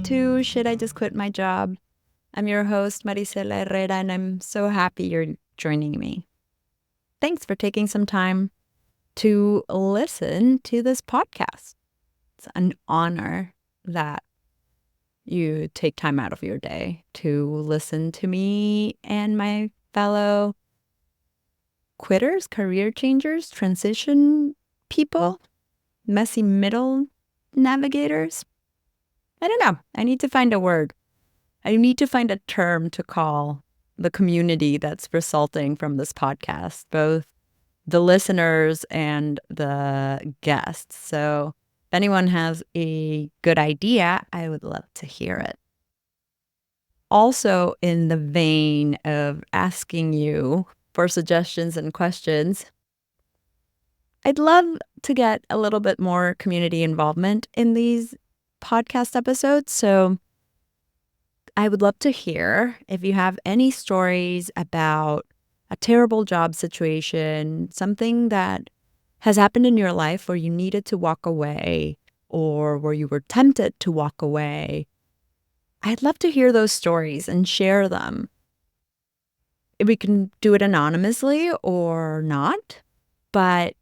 to Should I Just Quit My Job? I'm your host, Maricella Herrera, and I'm so happy you're joining me. Thanks for taking some time to listen to this podcast. It's an honor that you take time out of your day to listen to me and my fellow quitters, career changers, transition people, messy middle navigators. I don't know. I need to find a word. I need to find a term to call the community that's resulting from this podcast, both the listeners and the guests. So if anyone has a good idea, I would love to hear it. Also, in the vein of asking you for suggestions and questions, I'd love to get a little bit more community involvement in these podcast episodes. So I would love to hear if you have any stories about a terrible job situation, something that has happened in your life where you needed to walk away or where you were tempted to walk away. I'd love to hear those stories and share them. We can do it anonymously or not, but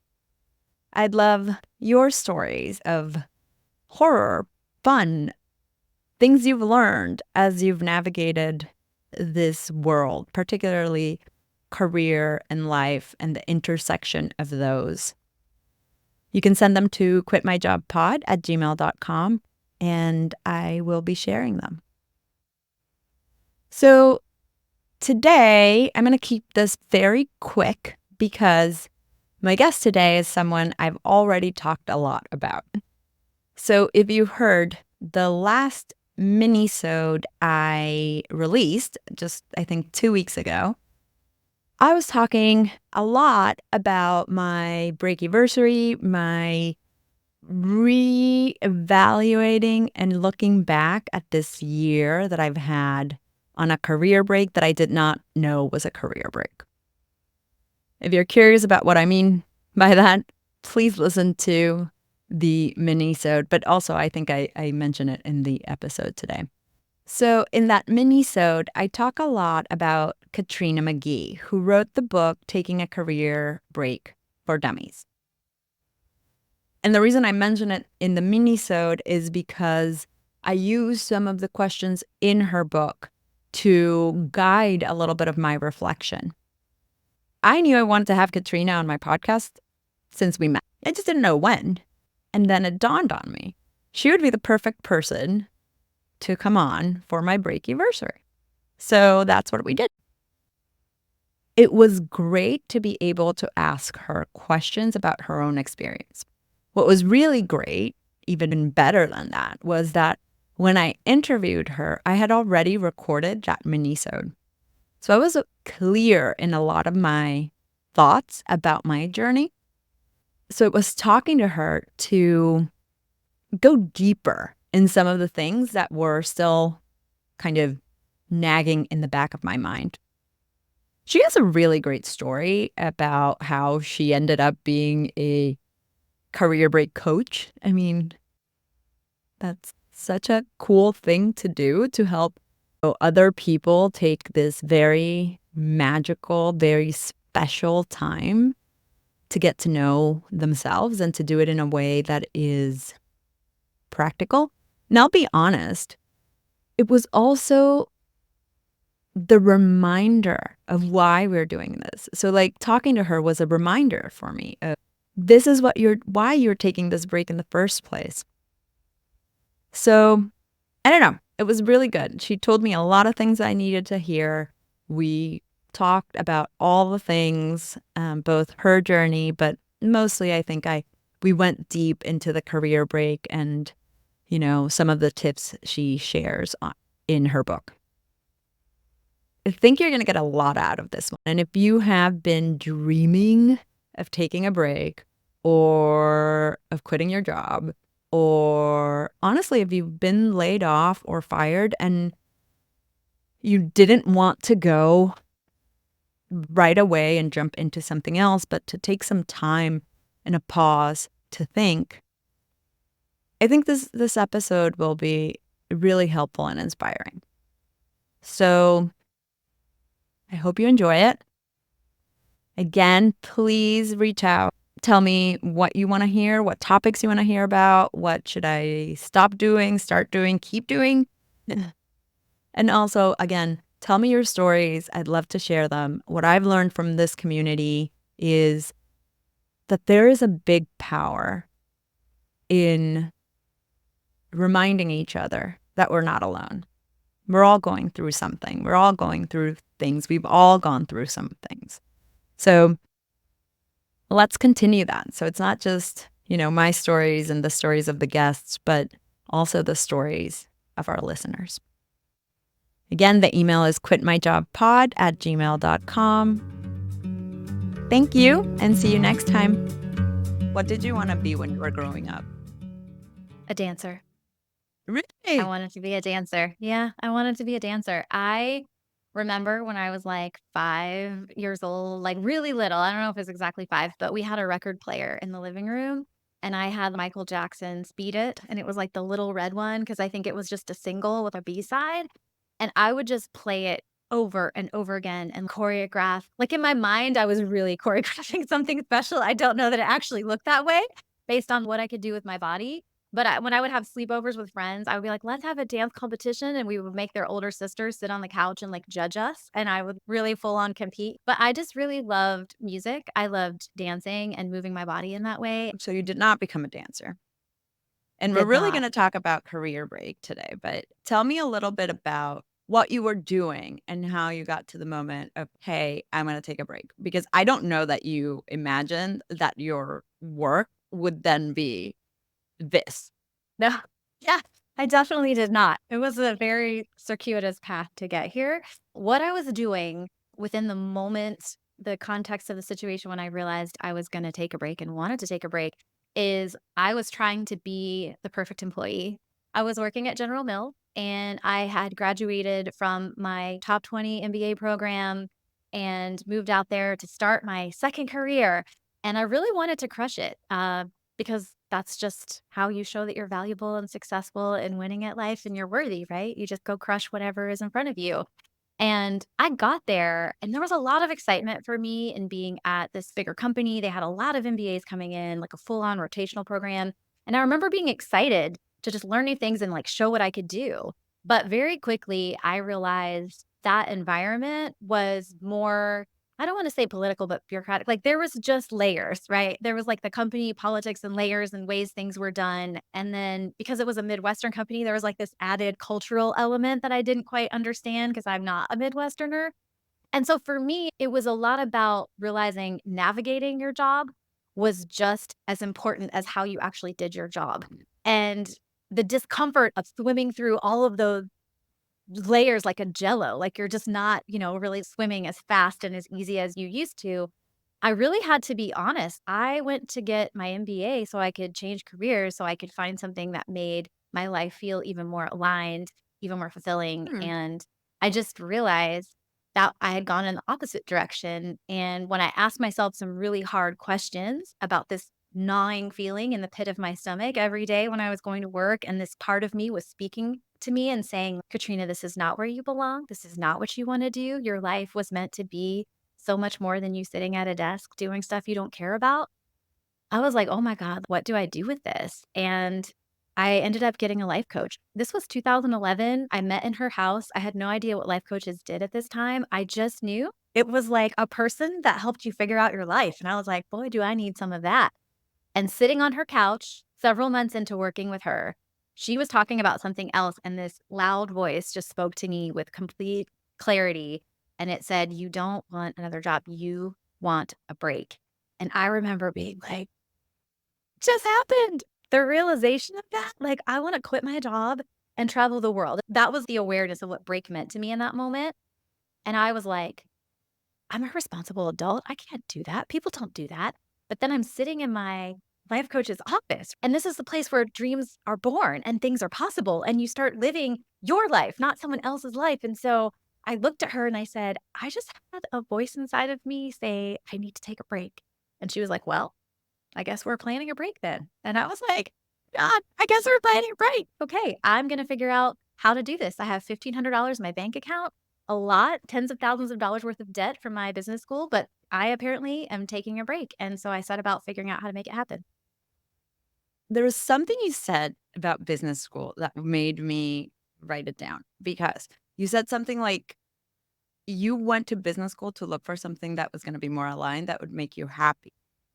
I'd love your stories of horror, fun, things you've learned as you've navigated this world, particularly career and life and the intersection of those. You can send them to quitmyjobpod@gmail.com and I will be sharing them. So today, I'm going to keep this very quick because my guest today is someone I've already talked a lot about. So if you heard the last mini-sode I released just, I think, 2 weeks ago, I was talking a lot about my breakiversary, my re-evaluating and looking back at this year that I've had on a career break that I did not know was a career break. If you're curious about what I mean by that, please listen to the mini-sode, but also I think I mention it in the episode today. So in that mini-sode, I talk a lot about Katrina McGhee, who wrote the book Taking a Career Break for Dummies. And the reason I mention it in the mini-sode is because I use some of the questions in her book to guide a little bit of my reflection. I knew I wanted to have Katrina on my podcast since we met. I just didn't know when. And then it dawned on me, she would be the perfect person to come on for my breakiversary. So that's what we did. It was great to be able to ask her questions about her own experience. What was really great, even better than that, was that when I interviewed her, I had already recorded that mini-sode. So I was clear in a lot of my thoughts about my journey. So it was talking to her to go deeper in some of the things that were still kind of nagging in the back of my mind. She has a really great story about how she ended up being a career break coach. I mean, that's such a cool thing to do to help other people take this very magical, very special time to get to know themselves and to do it in a way that is practical. And I'll be honest, it was also the reminder of why we're doing this. So like talking to her was a reminder for me of this is why you're taking this break in the first place. So I don't know. It was really good. She told me a lot of things I needed to hear. We talked about all the things, both her journey, but mostly I think we went deep into the career break and, some of the tips she shares in her book. I think you're going to get a lot out of this one. And if you have been dreaming of taking a break or of quitting your job, or honestly, if you've been laid off or fired and you didn't want to go right away and jump into something else, but to take some time and a pause to think, I think this episode will be really helpful and inspiring. So I hope you enjoy it. Again, please reach out. Tell me what you want to hear, what topics you want to hear about, what should I stop doing, start doing, keep doing. And also, again, tell me your stories. I'd love to share them. What I've learned from this community is that there is a big power in reminding each other that we're not alone. We're all going through something. We're all going through things. We've all gone through some things. So let's continue that. So it's not just, my stories and the stories of the guests, but also the stories of our listeners. Again, the email is quitmyjobpod@gmail.com. Thank you, and see you next time. What did you want to be when you were growing up? A dancer. Really? I wanted to be a dancer. Yeah, I wanted to be a dancer. I remember when I was like 5 years old, like really little. I don't know if it's exactly 5, but we had a record player in the living room and I had Michael Jackson's Beat It. And it was like the little red one because I think it was just a single with a B side. And I would just play it over and over again and choreograph. Like in my mind, I was really choreographing something special. I don't know that it actually looked that way based on what I could do with my body. But when I would have sleepovers with friends, I would be like, let's have a dance competition. And we would make their older sisters sit on the couch and like judge us. And I would really full on compete. But I just really loved music. I loved dancing and moving my body in that way. So you did not become a dancer. And we're Did really not. going to talk about career break today, but tell me a little bit about what you were doing and how you got to the moment of, hey, I'm going to take a break. Because I don't know that you imagined that your work would then be this. No. Yeah, I definitely did not. It was a very circuitous path to get here. What I was doing within the moment, the context of the situation when I realized I was going to take a break and wanted to take a break is I was trying to be the perfect employee. I was working at General Mills and I had graduated from my top 20 MBA program and moved out there to start my second career. And I really wanted to crush it. Because that's just how you show that you're valuable and successful and winning at life and you're worthy, right? You just go crush whatever is in front of you. And I got there and there was a lot of excitement for me in being at this bigger company. They had a lot of MBAs coming in, like a full on rotational program. And I remember being excited to just learn new things and like show what I could do. But very quickly, I realized that environment was more, I don't want to say political, but bureaucratic. Like there was just layers, right? There was like the company politics and layers and ways things were done. And then because it was a Midwestern company, there was like this added cultural element that I didn't quite understand because I'm not a Midwesterner. And so for me, it was a lot about realizing navigating your job was just as important as how you actually did your job. And the discomfort of swimming through all of those layers like a jello, like you're just not, really swimming as fast and as easy as you used to. I really had to be honest. I went to get my MBA so I could change careers, so I could find something that made my life feel even more aligned, even more fulfilling. Hmm. And I just realized that I had gone in the opposite direction. And when I asked myself some really hard questions about this gnawing feeling in the pit of my stomach every day when I was going to work, and this part of me was speaking to me and saying, Katrina, this is not where you belong. This is not what you want to do. Your life was meant to be so much more than you sitting at a desk doing stuff you don't care about. I was like, "Oh my god, what do I do with this?" And I ended up getting a life coach. This was 2011. I met in her house. I had no idea what life coaches did at this time. I just knew it was like a person that helped you figure out your life. And I was like, "Boy, do I need some of that." And sitting on her couch, several months into working with her, she was talking about something else, and this loud voice just spoke to me with complete clarity, and it said, "You don't want another job, you want a break." And I remember being like, "Just happened." The realization of that, like, I wanna quit my job and travel the world. That was the awareness of what break meant to me in that moment, and I was like, I'm a responsible adult. I can't do that. People don't do that. But then I'm sitting in my life coach's office, and this is the place where dreams are born and things are possible. And you start living your life, not someone else's life. And so I looked at her and I said, I just had a voice inside of me say, I need to take a break. And she was like, well, I guess we're planning a break then. And I was like, God, I guess we're planning a break. Okay, I'm going to figure out how to do this. I have $1,500 in my bank account, a lot, tens of thousands of dollars worth of debt from my business school, but I apparently am taking a break. And so I set about figuring out how to make it happen. There was something you said about business school that made me write it down because you said something like you went to business school to look for something that was gonna be more aligned, that would make you happy.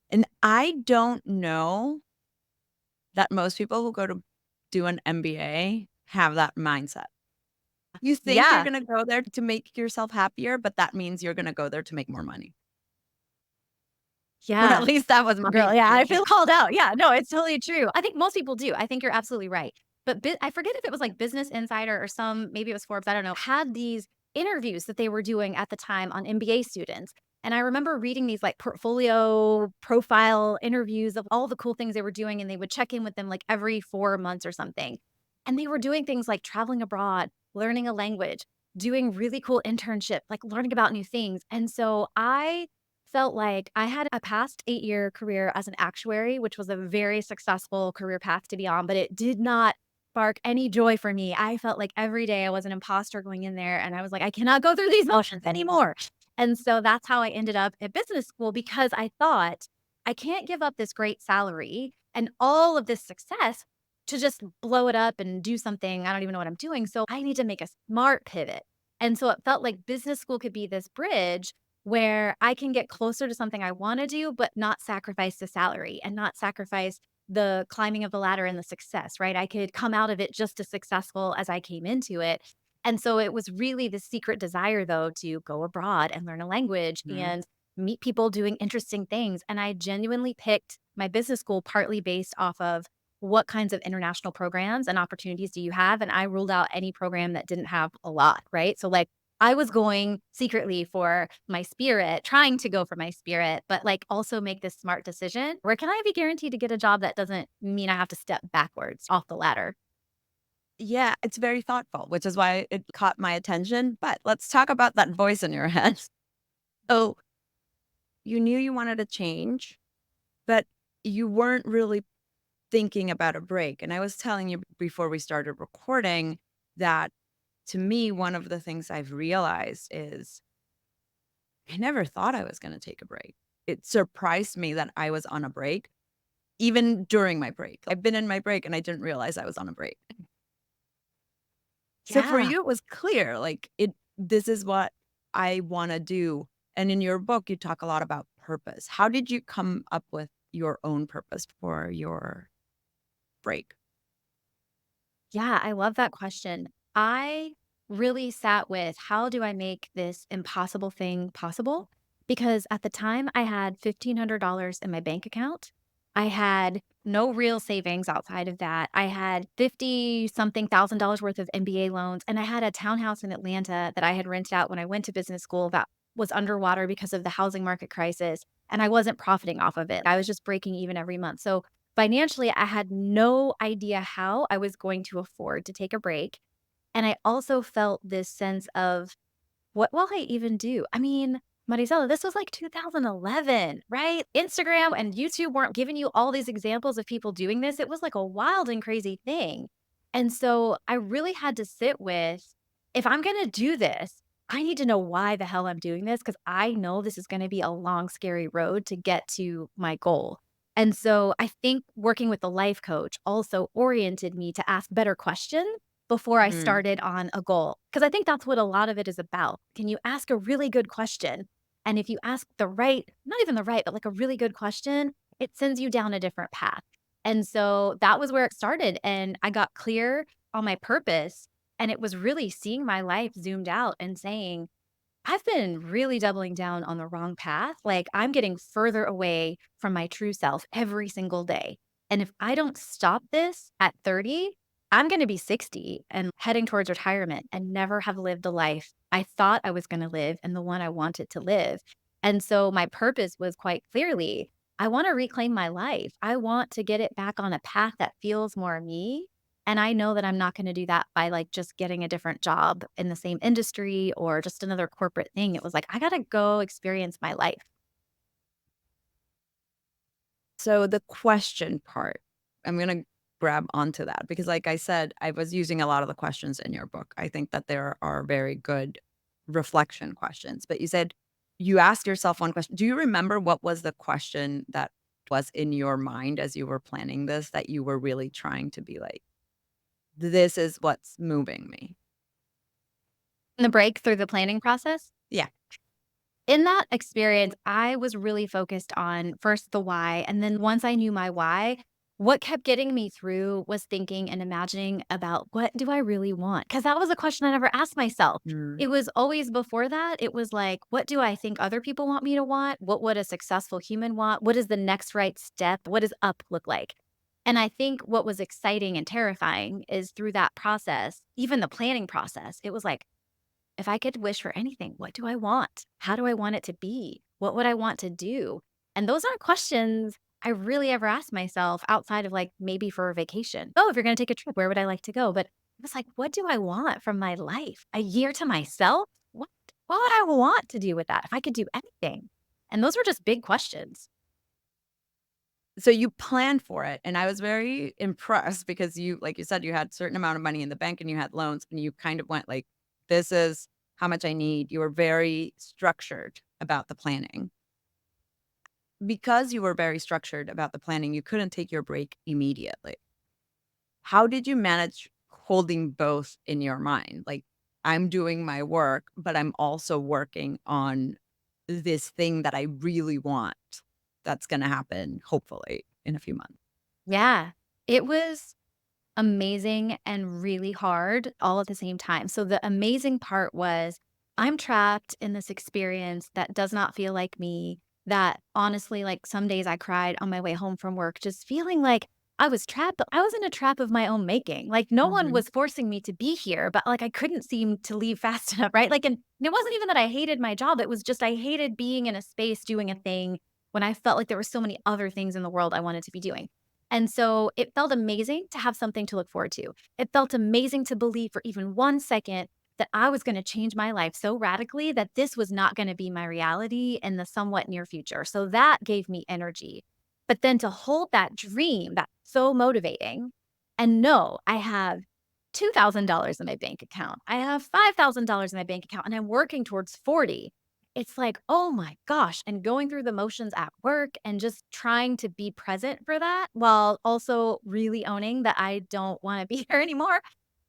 And I don't know that most people who go to do an MBA have that mindset. You think you're Yeah. gonna go there to make yourself happier, but that means you're gonna go there to make more money. Or at Yeah. least that was my Girl, yeah, I thinking. feel called out. Yeah, no, it's totally true. I think most people do. I think you're absolutely right. But I forget if it was like Business Insider or maybe it was Forbes, I don't know, had these interviews that they were doing at the time on MBA students. And I remember reading these like portfolio profile interviews of all the cool things they were doing. And they would check in with them like every 4 months or something. And they were doing things like traveling abroad, learning a language, doing really cool internship, like learning about new things. And so I felt like I had a past 8-year career as an actuary, which was a very successful career path to be on, but it did not spark any joy for me. I felt like every day I was an imposter going in there and I was like, I cannot go through these motions anymore. And so that's how I ended up at business school because I thought I can't give up this great salary and all of this success to just blow it up and do something I don't even know what I'm doing. So I need to make a smart pivot. And so it felt like business school could be this bridge where I can get closer to something I wanna do, but not sacrifice the salary and not sacrifice the climbing of the ladder and the success, right? I could come out of it just as successful as I came into it. And so it was really the secret desire, though, to go abroad and learn a language Mhm. and meet people doing interesting things. And I genuinely picked my business school partly based off of what kinds of international programs and opportunities do you have? And I ruled out any program that didn't have a lot, right? So, like, I was going secretly for my spirit, trying to go for my spirit, but, like, also make this smart decision. Where can I be guaranteed to get a job that doesn't mean I have to step backwards off the ladder? Yeah, it's very thoughtful, which is why it caught my attention, but let's talk about that voice in your head. So, you knew you wanted to change, but you weren't really thinking about a break, and I was telling you before we started recording that to me, one of the things I've realized is I never thought I was gonna take a break. It surprised me that I was on a break, even during my break. I've been in my break and I didn't realize I was on a break. So for Yeah. you, it was clear, like, this is what I wanna do, and in your book, you talk a lot about purpose. How did you come up with your own purpose for your break? Yeah, I love that question. I really sat with how do I make this impossible thing possible? Because at the time I had $1,500 in my bank account. I had no real savings outside of that. I had 50 something thousand dollars worth of MBA loans. And I had a townhouse in Atlanta that I had rented out when I went to business school that was underwater because of the housing market crisis. And I wasn't profiting off of it. I was just breaking even every month. So financially, I had no idea how I was going to afford to take a break, and I also felt this sense of, "What will I even do?" I mean, Maricela, this was like 2011, right? Instagram and YouTube weren't giving you all these examples of people doing this. It was like a wild and crazy thing, and so I really had to sit with, if I'm gonna do this, I need to know why the hell I'm doing this because I know this is gonna be a long, scary road to get to my goal. And so I think working with the life coach also oriented me to ask better questions before I Mhm, started on a goal. Because I think that's what a lot of it is about. Can you ask a really good question? And if you ask the right, not even the right, but like a really good question, it sends you down a different path. And so that was where it started. And I got clear on my purpose. And it was really seeing my life zoomed out and saying, I've been really doubling down on the wrong path. Like, I'm getting further away from my true self every single day. And if I don't stop this at 30, I'm going to be 60 and heading towards retirement and never have lived the life I thought I was going to live and the one I wanted to live. And so my purpose was quite clearly, I want to reclaim my life. I want to get it back on a path that feels more me, and I know that I'm not gonna do that by, like, just getting a different job in the same industry or just another corporate thing. It was like, I gotta go experience my life. so the question part, I'm gonna grab onto that because, like I said, I was using a lot of the questions in your book. I think that there are very good reflection questions. But you said you asked yourself one question. Do you remember what was the question that was in your mind as you were planning this that you were really trying to be like, this is what's moving me? In the break through the planning process? Yeah. In that experience, I was really focused on first the why. And then once I knew my why, what kept getting me through was thinking and imagining about what do I really want? Because that was a question I never asked myself. Mm. It was always before that, it was like, what do I think other people want me to want? What would a successful human want? What is the next right step? What does up look like? And I think what was exciting and terrifying is through that process, even the planning process, it was like, if I could wish for anything, what do I want? How do I want it to be? What would I want to do? And those aren't questions I really ever asked myself outside of like maybe for a vacation. Oh, if you're going to take a trip, where would I like to go? But it was like, what do I want from my life? A year to myself? What would I want to do with that if I could do anything? And those were just big questions. So you planned for it, and I was very impressed because you like you said, you had certain amount of money in the bank and you had loans, and you kind of went like, "This is how much I need." You were very structured about the planning. Because you were very structured about the planning, you couldn't take your break immediately. How did you manage holding both in your mind? Like, I'm doing my work, but I'm also working on this thing that I really want that's gonna happen, hopefully, in a few months. Yeah. It was amazing and really hard all at the same time. So the amazing part was I'm trapped in this experience that does not feel like me, that honestly, like some days I cried on my way home from work, just feeling like I was trapped, but I was in a trap of my own making. Like no one Mhm. was forcing me to be here, but like I couldn't seem to leave fast enough, right? Like, and it wasn't even that I hated my job. It was just I hated being in a space doing a thing when I felt like there were so many other things in the world I wanted to be doing. And so it felt amazing to have something to look forward to. It felt amazing to believe for even 1 second that I was going to change my life so radically that this was not going to be my reality in the somewhat near future. So that gave me energy. But then to hold that dream, that's so motivating, and know I have $2,000 in my bank account. I have $5,000 in my bank account and I'm working towards 40. It's like, "Oh my gosh," and going through the motions at work and just trying to be present for that while also really owning that I don't wanna be here anymore.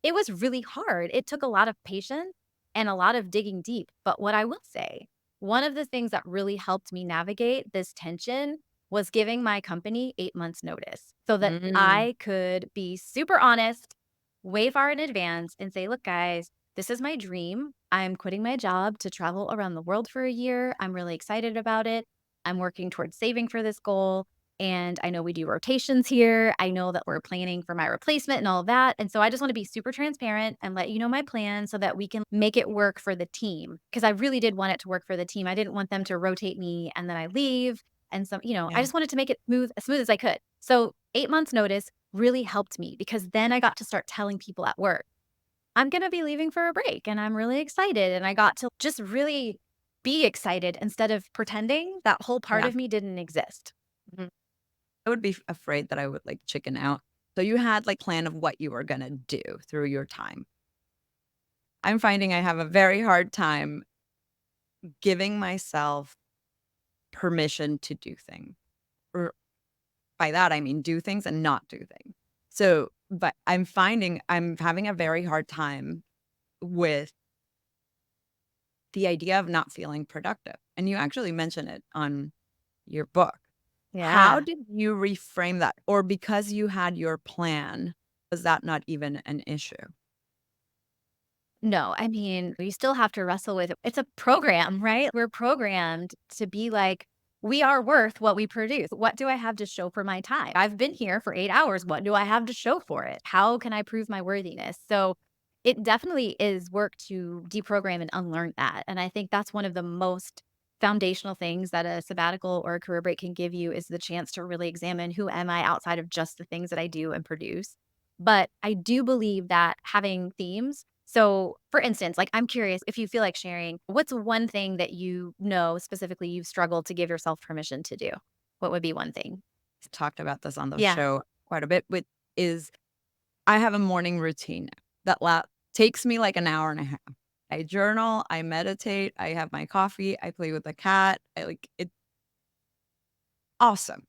It was really hard. It took a lot of patience and a lot of digging deep, but what I will say, one of the things that really helped me navigate this tension was giving my company 8 months notice so that Mm. I could be super honest, way far in advance and say, "Look, guys, this is my dream. I'm quitting my job to travel around the world for a year. I'm really excited about it. I'm working towards saving for this goal. And I know we do rotations here. I know that we're planning for my replacement and all of that. And so I just want to be super transparent and let you know my plan so that we can make it work for the team. Because I really did want it to work for the team. I didn't want them to rotate me and then I leave. And some, I Yeah. just wanted to make it as smooth as I could. So 8 months notice really helped me because then I got to start telling people at work I'm gonna be leaving for a break and I'm really excited. And I got to just really be excited instead of pretending that whole part Yeah. of me didn't exist. Mhm. I would be afraid that I would, like, chicken out. So you had, like, plan of what you were gonna do through your time. I'm finding I have a very hard time giving myself permission to do things. Or by that, I mean do things and not do things. So, but I'm finding I'm having a very hard time with the idea of not feeling productive. And you actually mention it on your book. How Yeah. did you reframe that? Or because you had your plan, was that not even an issue? No, I mean, we still have to wrestle with it. It's a program, right? We're programmed to be like, we are worth what we produce. What do I have to show for my time? I've been here for 8 hours. What do I have to show for it? How can I prove my worthiness? So it definitely is work to deprogram and unlearn that. And I think that's one of the most foundational things that a sabbatical or a career break can give you is the chance to really examine who am I outside of just the things that I do and produce. But I do believe that having themes so, for instance, like, I'm curious if you feel like sharing, what's one thing that you know specifically you've struggled to give yourself permission to do? What would be one thing? Talked about this on the Yeah. show quite a bit with is I have a morning routine that takes me like an hour and a half. I journal, I meditate, I have my coffee, I play with the cat. It's awesome.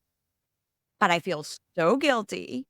But I feel so guilty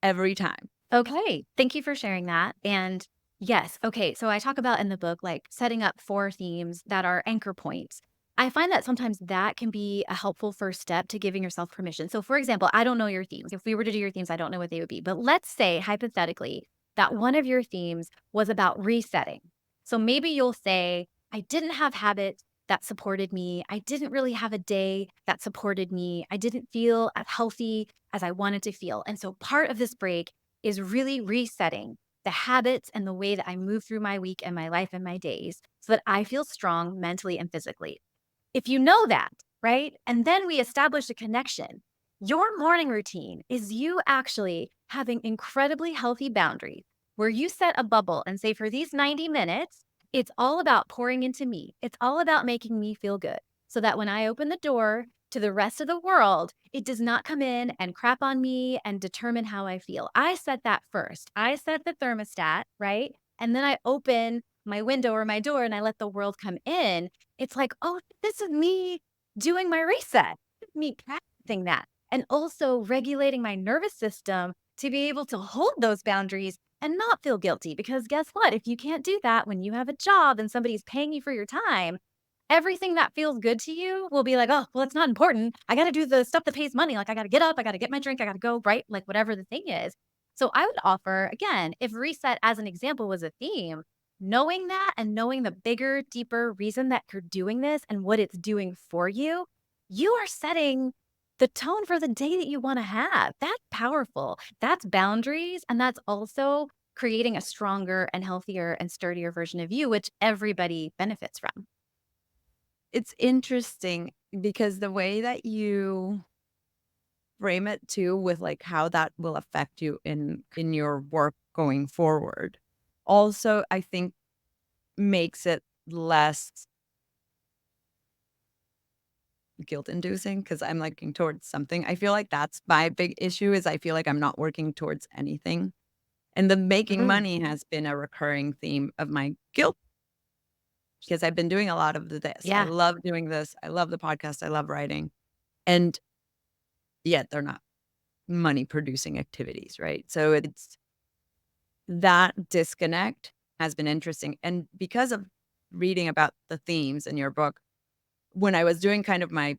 every time. Okay. Thank you for sharing that. And yes, okay. So I talk about in the book, like setting up 4 themes that are anchor points. I find that sometimes that can be a helpful first step to giving yourself permission. So, for example, I don't know your themes. If we were to do your themes, I don't know what they would be. But let's say, hypothetically, that one of your themes was about resetting. So maybe you'll say, I didn't have habits that supported me. I didn't really have a day that supported me. I didn't feel as healthy as I wanted to feel. And so part of this break is really resetting the habits and the way that I move through my week and my life and my days so that I feel strong mentally and physically. If you know that, right? And then we establish a connection. Your morning routine is you actually having incredibly healthy boundaries where you set a bubble and say, for these 90 minutes, it's all about pouring into me. It's all about making me feel good so that when I open the door to the rest of the world, it does not come in and crap on me and determine how I feel. I set that first. I set the thermostat, right? And then I open my window or my door and I let the world come in. It's like, oh, this is me doing my reset, me practicing that, and also regulating my nervous system to be able to hold those boundaries and not feel guilty. Because guess what? If you can't do that when you have a job and somebody's paying you for your time, everything that feels good to you will be like, oh, well, it's not important. I got to do the stuff that pays money. Like, I got to get up, I got to get my drink, I got to go, right? Like, whatever the thing is. So, I would offer, again, if reset as an example was a theme, knowing that and knowing the bigger, deeper reason that you're doing this and what it's doing for you, you are setting the tone for the day that you want to have. That's powerful. That's boundaries. And that's also creating a stronger and healthier and sturdier version of you, which everybody benefits from. It's interesting because the way that you frame it too with like how that will affect you in your work going forward also I think makes it less guilt inducing because I'm looking towards something. I feel like that's my big issue is I feel like I'm not working towards anything. And the making Mm, money has been a recurring theme of my guilt because I've been doing a lot of this. I yeah. love doing this. I love the podcast. I love writing. And yet they're not money producing activities, right? So it's that disconnect has been interesting. And because of reading about the themes in your book, when I was doing kind of my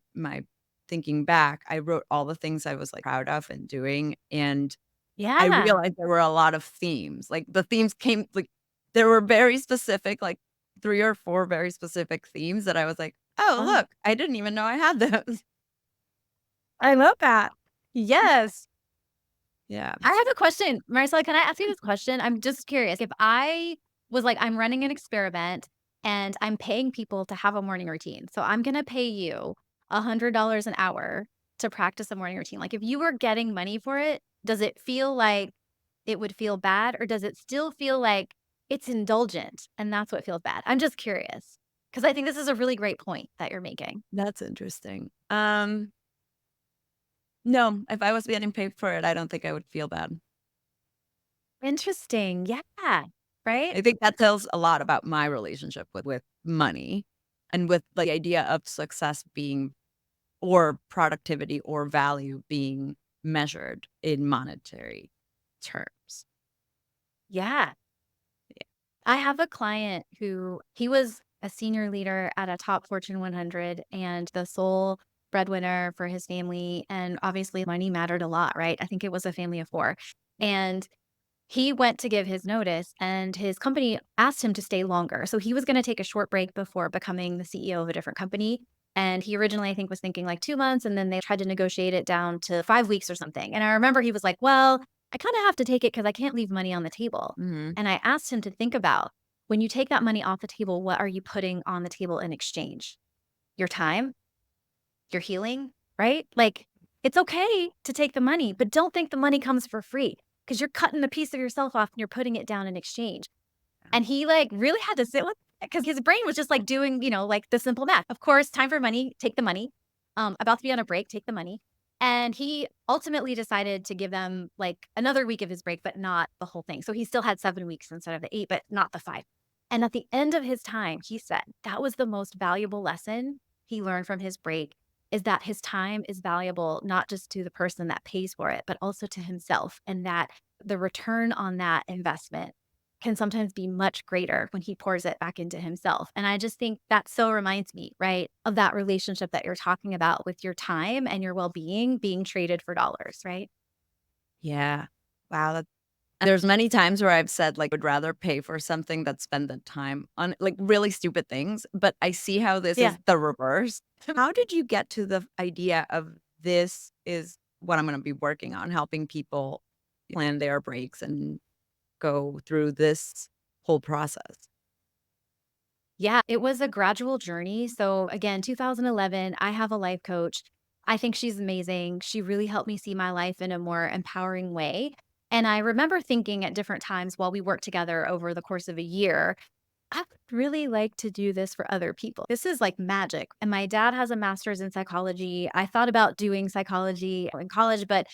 thinking back, I wrote all the things I was like proud of and doing. And I Yeah. realized there were a lot of themes. Like the themes came like there were very specific, like 3 or 4 very specific themes that I was like, "Oh, Oh, look, I didn't even know I had those." I love that. Yes. Yeah. I have a question. Maricela, can I ask you this question? I'm just curious. If I was like, I'm running an experiment and I'm paying people to have a morning routine. So I'm going to pay you $100 an hour to practice a morning routine. Like, if you were getting money for it, does it feel like it would feel bad, or does it still feel like it's indulgent and that's what feels bad? I'm just curious because I think this is a really great point that you're making. That's interesting. No, if I was getting paid for it, I don't think I would feel bad. Interesting. Yeah. Right. I think that tells a lot about my relationship with money and with the idea of success being or productivity or value being measured in monetary terms. Yeah. I have a client who he was a senior leader at a top Fortune 100 and the sole breadwinner for his family. And obviously, money mattered a lot, right? I think it was a family of 4. And he went to give his notice, and his company asked him to stay longer. So he was going to take a short break before becoming the CEO of a different company. And he originally, I think, was thinking like 2 months, and then they tried to negotiate it down to 5 weeks or something. And I remember he was like, well, I kind of have to take it because I can't leave money on the table. Mhm. And I asked him to think about, when you take that money off the table, what are you putting on the table in exchange? Your time, your healing, right? Like, it's okay to take the money, but don't think the money comes for free because you're cutting a piece of yourself off and you're putting it down in exchange. And he like really had to sit with it because his brain was just like doing, like the simple math. Of course, time for money, take the money. About to be on a break, take the money. And he ultimately decided to give them like another week of his break, but not the whole thing. So he still had 7 weeks instead of the 8, but not the 5. And at the end of his time, he said that was the most valuable lesson he learned from his break, is that his time is valuable not just to the person that pays for it, but also to himself. And that the return on that investment can sometimes be much greater when he pours it back into himself. And I just think that so reminds me, right, of that relationship that you're talking about with your time and your well-being being traded for dollars, right? Yeah. Wow, there's many times where I've said, like, would rather pay for something than spend the time on, like, really stupid things, but I see how this Yeah. is the reverse. How did you get to the idea of this is what I'm gonna be working on, helping people plan their breaks and go through this whole process? Yeah, it was a gradual journey. So again, 2011, I have a life coach. I think she's amazing. She really helped me see my life in a more empowering way. And I remember thinking at different times while we worked together over the course of a year, I would really like to do this for other people. This is like magic. And my dad has a master's in psychology. I thought about doing psychology in college, but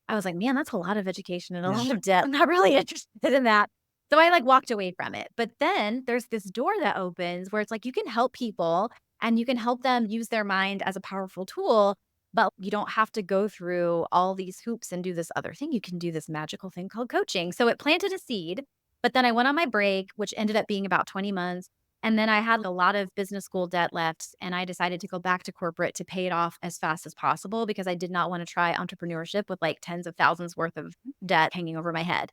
I was like, man, that's a lot of education and a Yeah. lot of debt. I'm not really interested in that. So I like walked away from it. But then there's this door that opens where it's like you can help people and you can help them use their mind as a powerful tool, but you don't have to go through all these hoops and do this other thing. You can do this magical thing called coaching. So it planted a seed, but then I went on my break, which ended up being about 20 months. And then I had a lot of business school debt left. And I decided to go back to corporate to pay it off as fast as possible because I did not want to try entrepreneurship with like tens of thousands worth of debt hanging over my head.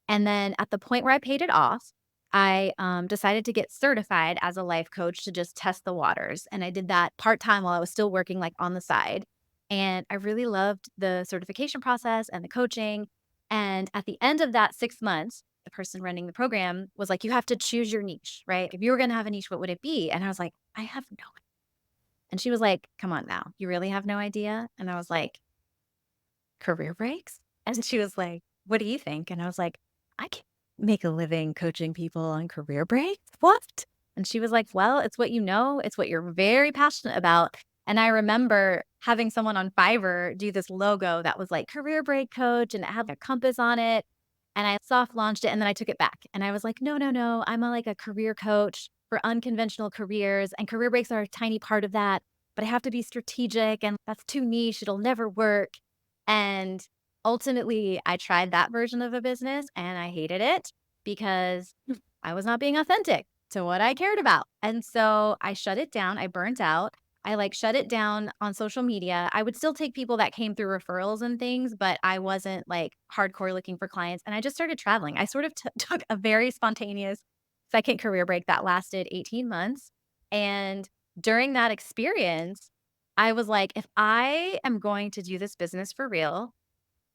And then at the point where I paid it off, I decided to get certified as a life coach to just test the waters. And I did that part time while I was still working like on the side. And I really loved the certification process and the coaching. And at the end of that 6 months, the person running the program was like, you have to choose your niche, right? If you were going to have a niche, what would it be? And I was like, I have no idea. And she was like, come on now, you really have no idea? And I was like, career breaks? And she was like, "What do you think?" And I was like, "I can make a living coaching people on career breaks. What?" And she was like, "Well, it's what you know, it's what you're very passionate about." And I remember having someone on Fiverr do this logo that was like career break coach and it had a compass on it. And I soft launched it and then I took it back. And I was like, no, no, no. I'm like a career coach for unconventional careers. And career breaks are a tiny part of that. But I have to be strategic and that's too niche. It'll never work. And ultimately, I tried that version of a business and I hated it because I was not being authentic to what I cared about. And so I shut it down. I burnt out. I like shut it down on social media. I would still take people that came through referrals and things, but I wasn't like hardcore looking for clients. And I just started traveling. I sort of took a very spontaneous second career break that lasted 18 months. And during that experience, I was like, if I am going to do this business for real,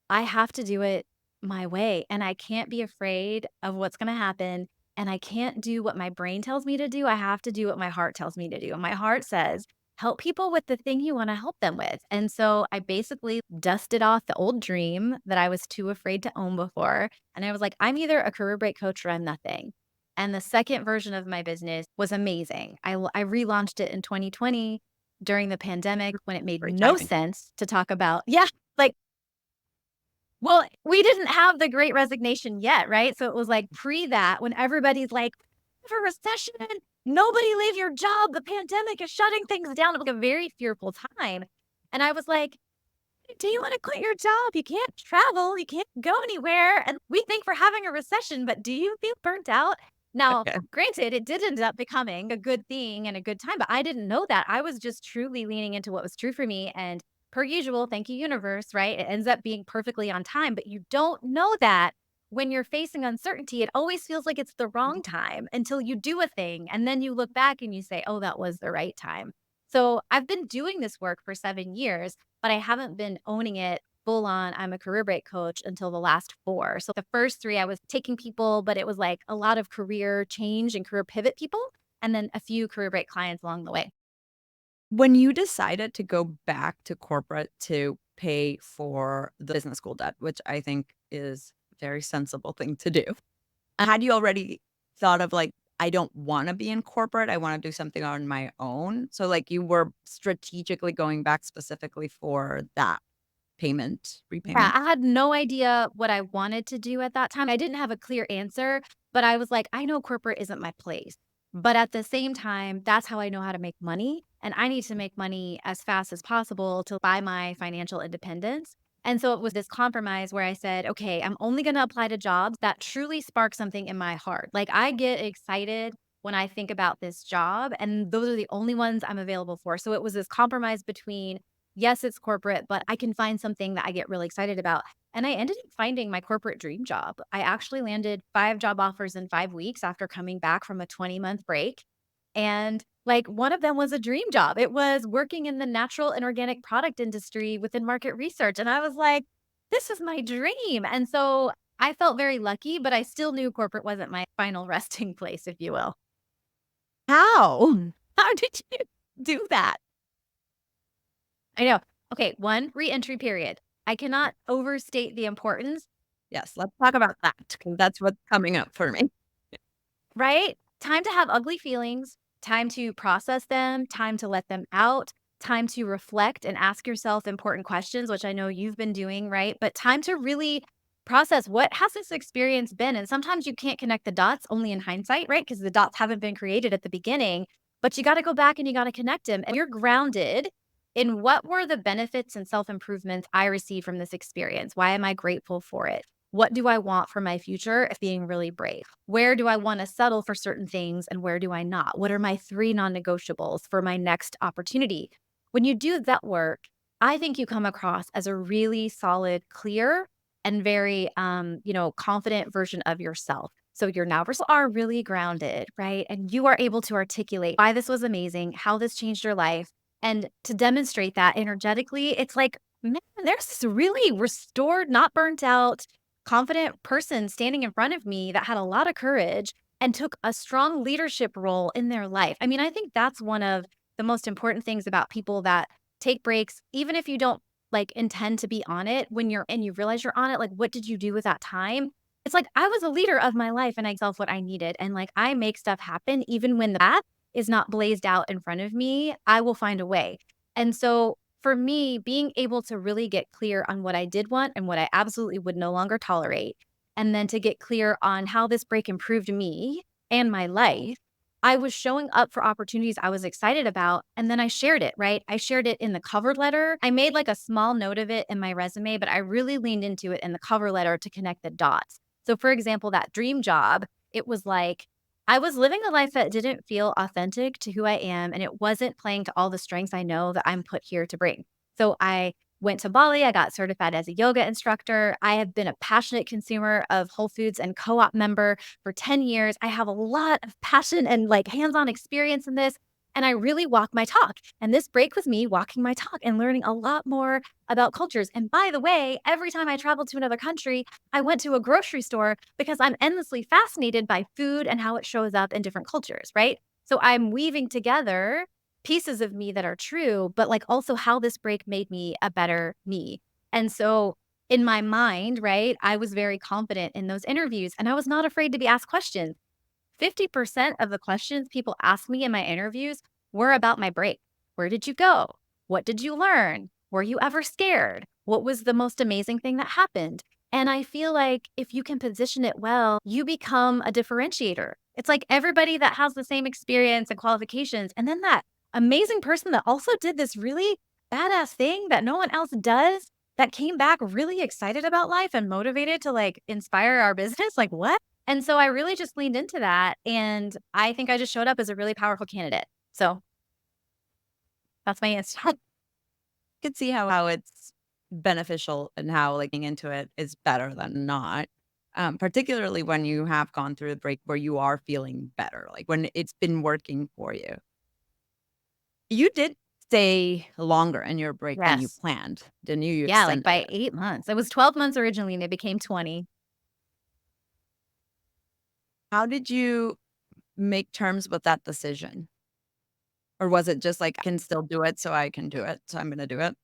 I have to do it my way. And I can't be afraid of what's going to happen. And I can't do what my brain tells me to do. I have to do what my heart tells me to do. And my heart says, help people with the thing you want to help them with. And so I basically dusted off the old dream that I was too afraid to own before. And I was like, I'm either a career break coach or I'm nothing. And the second version of my business was amazing. I relaunched it in 2020 during the pandemic when it made Great no timing. sense to talk about, yeah, like, well, we didn't have the great resignation yet, right? So it was like pre that when everybody's like, "For recession, nobody leave your job. The pandemic is shutting things down." It was like a very fearful time. And I was like, do you want to quit your job? You can't travel. You can't go anywhere. And we think we're having a recession, but do you feel burnt out? Now, Okay. granted, it did end up becoming a good thing and a good time, but I didn't know that. I was just truly leaning into what was true for me. And per usual, thank you, universe, right? It ends up being perfectly on time, but you don't know that when you're facing uncertainty. It always feels like it's the wrong time until you do a thing. And then you look back and you say, oh, that was the right time. So I've been doing this work for 7 years, but I haven't been owning it full on. I'm a career break coach until the last 4. So the first 3, I was taking people, but it was like a lot of career change and career pivot people, and then a few career break clients along the way. When you decided to go back to corporate to pay for the business school debt, which I think is a very sensible thing to do, had you already thought of, like, "I don't wanna be in corporate, I wanna do something on my own?" So, like, you were strategically going back specifically for that. Yeah, repayment? I had no idea what I wanted to do at that time. I didn't have a clear answer, but I was like, I know corporate isn't my place. But at the same time, that's how I know how to make money. And I need to make money as fast as possible to buy my financial independence. And so it was this compromise where I said, okay, I'm only going to apply to jobs that truly spark something in my heart. Like I get excited when I think about this job, and those are the only ones I'm available for. So it was this compromise between yes, it's corporate, but I can find something that I get really excited about. And I ended up finding my corporate dream job. I actually landed 5 job offers in 5 weeks after coming back from a 20-month break. And like one of them was a dream job. It was working in the natural and organic product industry within market research. And I was like, this is my dream. And so I felt very lucky, but I still knew corporate wasn't my final resting place, if you will. How? How did you do that? I know. Okay, 1, reentry period. I cannot overstate the importance, Yes, let's talk about that because that's what's coming up for me. right? Time to have ugly feelings, time to process them, time to let them out, time to reflect and ask yourself important questions, which I know you've been doing, right? But time to really process what has this experience been? And sometimes you can't connect the dots only in hindsight, right? Because the dots haven't been created at the beginning, but you got to go back and you got to connect them. And you're grounded in what were the benefits and self improvements I received from this experience? Why am I grateful for it? What do I want for my future if being really brave? Where do I want to settle for certain things and where do I not? What are my 3 non-negotiables for my next opportunity? When you do that work, I think you come across as a really solid, clear, and very confident version of yourself. So your nerves are really grounded, right? And you are able to articulate why this was amazing, how this changed your life. And to demonstrate that energetically, it's like, man, there's this really restored, not burnt out, confident person standing in front of me that had a lot of courage and took a strong leadership role in their life. I mean, I think that's one of the most important things about people that take breaks, even if you don't like intend to be on it, when you're and you realize you're on it, like what did you do with that time? It's like I was a leader of my life and I self what I needed. And like I make stuff happen even when the path is not blazed out in front of me, I will find a way. And so for me, being able to really get clear on what I did want and what I absolutely would no longer tolerate, and then to get clear on how this break improved me and my life, I was showing up for opportunities I was excited about. And then I shared it, right? I shared it in the cover letter. I made like a small note of it in my resume, but I really leaned into it in the cover letter to connect the dots. So, for example, that dream job, it was like, I was living a life that didn't feel authentic to who I am, and it wasn't playing to all the strengths I know that I'm put here to bring. So I went to Bali. I got certified as a yoga instructor. I have been a passionate consumer of Whole Foods and co op member for 10 years. I have a lot of passion and like hands on experience in this. And I really walk my talk. And this break was me walking my talk and learning a lot more about cultures. And by the way, every time I traveled to another country, I went to a grocery store because I'm endlessly fascinated by food and how it shows up in different cultures, right? So I'm weaving together pieces of me that are true, but like also how this break made me a better me. And so in my mind, right, I was very confident in those interviews and I was not afraid to be asked questions. 50% of the questions people asked me in my interviews were about my break. Where did you go? What did you learn? Were you ever scared? What was the most amazing thing that happened? And I feel like if you can position it well, you become a differentiator. It's like everybody that has the same experience and qualifications, and then that amazing person that also did this really badass thing that no one else does, that came back really excited about life and motivated to like inspire our business. Like, what? And so I really just leaned into that, and I think I just showed up as a really powerful candidate. So that's my answer. Could see how it's beneficial and how like getting into it is better than not. Particularly when you have gone through a break where you are feeling better, like when it's been working for you. You did stay longer in your break than you Yes. planned, didn't you? You Yeah, like extended by it. 8 months. It was 12 months originally, and it became 20. How did you make terms with that decision? Or was it just like, "I can still do it, so I can do it, so I'm gonna do it"?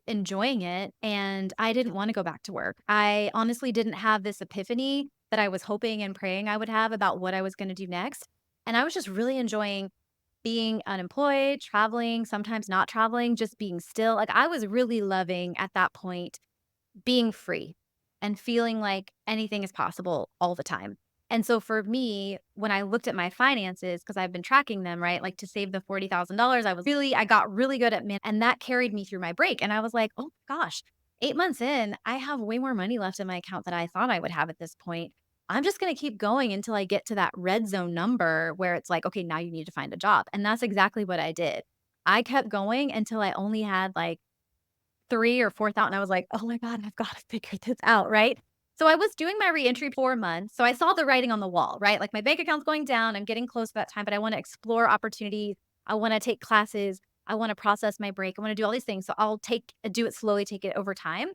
Enjoying it, and I didn't wanna go back to work. I honestly didn't have this epiphany that I was hoping and praying I would have about what I was gonna do next, and I was just really enjoying being unemployed, traveling, sometimes not traveling, just being still. Like I was really loving at that point being free and feeling like anything is possible all the time. And so for me, when I looked at my finances, because I've been tracking them, right? Like to save the $40,000, I got really good at and that carried me through my break. And I was like, oh gosh, 8 months in, I have way more money left in my account than I thought I would have at this point. I'm just going to keep going until I get to that red zone number where it's like, okay, now you need to find a job. And that's exactly what I did. I kept going until I only had like 3 or 4,000. I was like, "Oh my god, I've gotta figure this out," right? So I was doing my reentry 4 months, so I saw the writing on the wall, right? Like, my bank account's going down, I'm getting close to that time, but I wanna explore opportunities, I wanna take classes, I wanna process my break, I wanna do all these things, so I'll do it slowly, take it over time.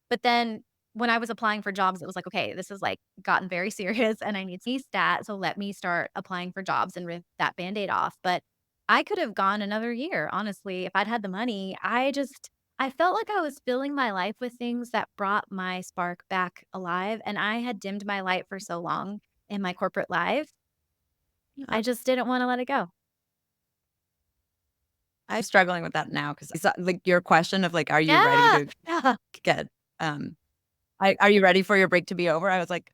But then when I was applying for jobs, it was like, "Okay, this has, like, gotten very serious, and I need to see stat, so let me start applying for jobs and rip that Band-Aid off." But I could have gone another year, honestly, if I'd had the money. I felt like I was filling my life with things that brought my spark back alive, and I had dimmed my light for so long in my corporate life. Yeah. I just didn't wanna let it go. I'm struggling with that now because like, your question of, like, "Are you ready Yeah, to yeah. get, are you ready for your break to be over?" I was like,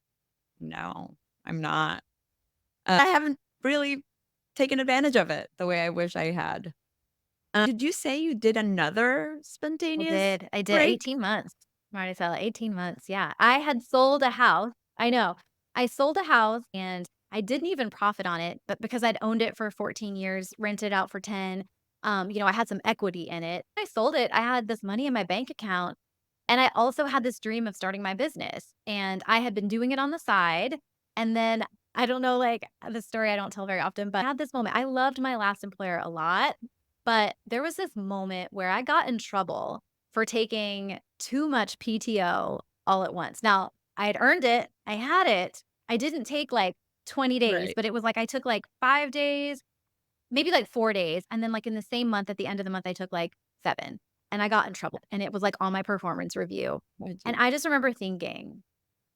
"No, I'm not." I haven't really taken advantage of it the way I wish I had. Did you say you did another spontaneous I did break? 18 months, Maricela, 18 months, yeah. I had sold a house. I know. I sold a house and I didn't even profit on it, but because I'd owned it for 14 years, rented out for 10, I had some equity in it. I sold it, I had this money in my bank account, and I also had this dream of starting my business, and I had been doing it on the side, and then I don't know, like, the story I don't tell very often, but I had this moment. I loved my last employer a lot, but there was this moment where I got in trouble for taking too much PTO all at once. Now, I had earned it, I had it. I didn't take, like, 20 days, Right. but it was like I took, like, 5 days, maybe, like, 4 days, and then, like, in the same month, at the end of the month, I took, like, 7, and I got in trouble, and it was, like, on my performance review, What'd and you I just remember thinking,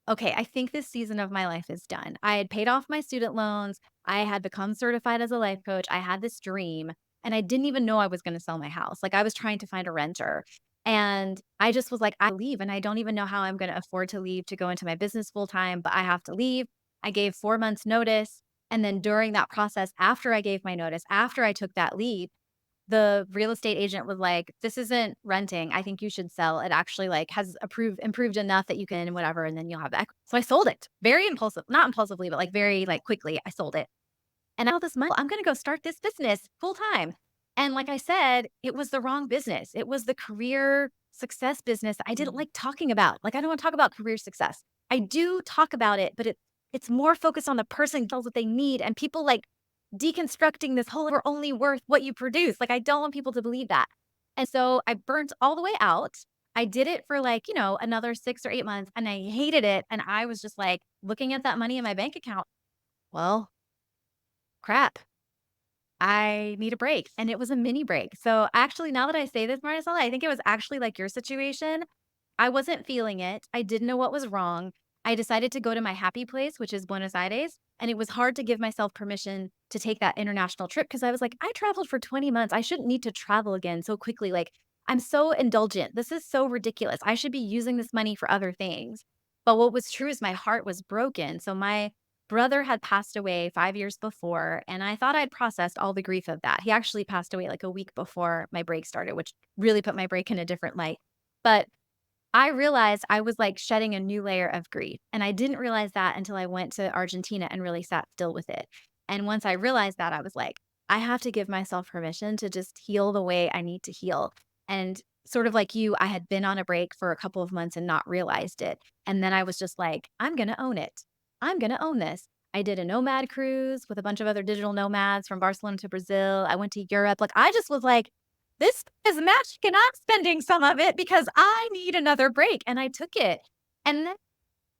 "Okay, I think this season of my life is done." I had paid off my student loans, I had become certified as a life coach, I had this dream, and I didn't even know I was gonna sell my house. Like, I was trying to find a renter, and I just was like, "I leave, and I don't even know how I'm gonna afford to leave to go into my business full time, but I have to leave." I gave 4 months notice, and then during that process, after I gave my notice, after I took that leave, the real estate agent was like, "This isn't renting. I think you should sell. It actually, like, has improved enough that you can whatever, and then you'll have that." So I sold it. Very impulsive, not impulsively, but, like, very, like, quickly, I sold it. And all this money, I'm gonna go start this business full time. And like I said, it was the wrong business. It was the career success business I didn't Mhm. like talking about. Like, I don't wanna talk about career success. I do talk about it, but it's more focused on the person tells what they need and people, like, deconstructing this whole "we're only worth what you produce." Like, I don't want people to believe that. And so I burnt all the way out. I did it for, like, another 6 or 8 months, and I hated it, and I was just, like, looking at that money in my bank account, "Well, crap. I need a break," and it was a mini break. So, actually, now that I say this, Maricela, I think it was actually like your situation. I wasn't feeling it. I didn't know what was wrong. I decided to go to my happy place, which is Buenos Aires, and it was hard to give myself permission to take that international trip because I was like, "I traveled for 20 months. I shouldn't need to travel again so quickly. Like, I'm so indulgent. This is so ridiculous. I should be using this money for other things." But what was true is my heart was broken. So my brother had passed away 5 years before, and I thought I'd processed all the grief of that. He actually passed away, like, a week before my break started, which really put my break in a different light. But I realized I was, like, shedding a new layer of grief, and I didn't realize that until I went to Argentina and really sat still with it. And once I realized that, I was like, "I have to give myself permission to just heal the way I need to heal." And sort of like you, I had been on a break for a couple of months and not realized it. And then I was just like, "I'm gonna own it. I'm gonna own this." I did a nomad cruise with a bunch of other digital nomads from Barcelona to Brazil. I went to Europe. Like, I just was like, this is magic and I'm spending some of it because I need another break. And I took it. And then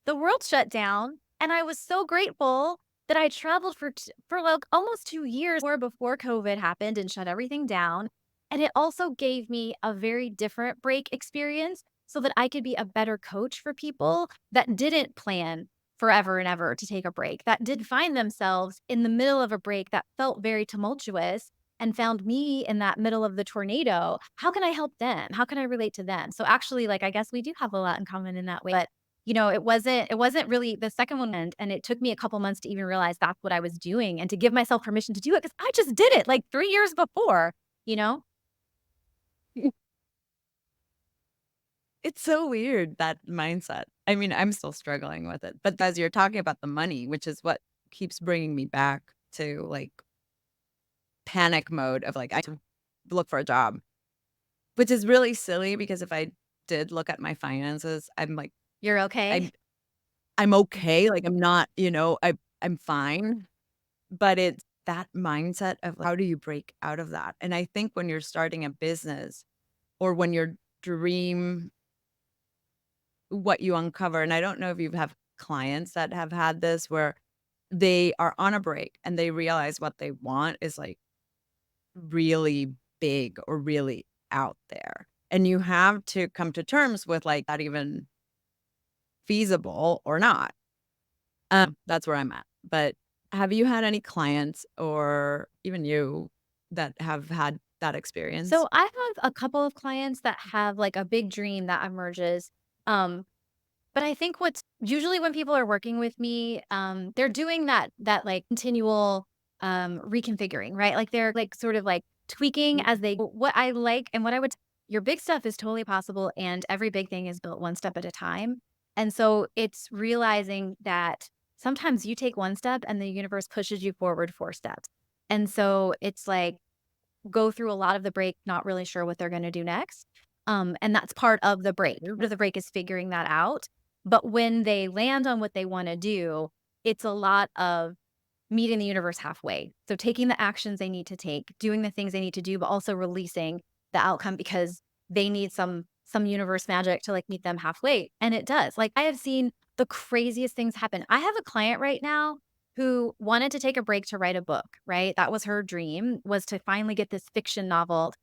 the world shut down. And I was so grateful that I traveled for like almost 2 years before COVID happened and shut everything down. And it also gave me a very different break experience so that I could be a better coach for people that didn't plan forever and ever to take a break, that did find themselves in the middle of a break that felt very tumultuous and found me in that middle of the tornado. How can I help them? How can I relate to them? So actually, like, I guess we do have a lot in common in that way. But it wasn't really the second one, and it took me a couple months to even realize that's what I was doing and to give myself permission to do it because I just did it like 3 years before, you know? It's so weird, that mindset. I mean, I'm still struggling with it, but as you're talking about the money, which is what keeps bringing me back to, like, panic mode of, like, I have to look for a job, which is really silly because if I did look at my finances, I'm like, You're okay. I'm I'm okay, like, I'm not, I'm fine, but it's that mindset of how do you break out of that? And I think when you're starting a business or when your dream what you uncover, and I don't know if you have clients that have had this where they are on a break and they realize what they want is, like, really big or really out there, and you have to come to terms with, like, that even feasible or not. That's where I'm at, but have you had any clients or even you that have had that experience? So I have a couple of clients that have like a big dream that emerges. Um, but I think what's usually when people are working with me, they're doing that like continual reconfiguring, right? Like they're like sort of like tweaking Mhm. as they what I like and what I would your big stuff is totally possible and every big thing is built one step at a time. And so it's realizing that sometimes you take one step and the universe pushes you forward 4 steps. And so it's like go through a lot of the break, not really sure what they're gonna do next. And that's part of the break. Part of the break is figuring that out. But when they land on what they wanna do, it's a lot of meeting the universe halfway. So taking the actions they need to take, doing the things they need to do, but also releasing the outcome because they need some universe magic to like meet them halfway. And it does. Like I have seen the craziest things happen. I have a client right now who wanted to take a break to write a book, right? That was her dream was to finally get this fiction novel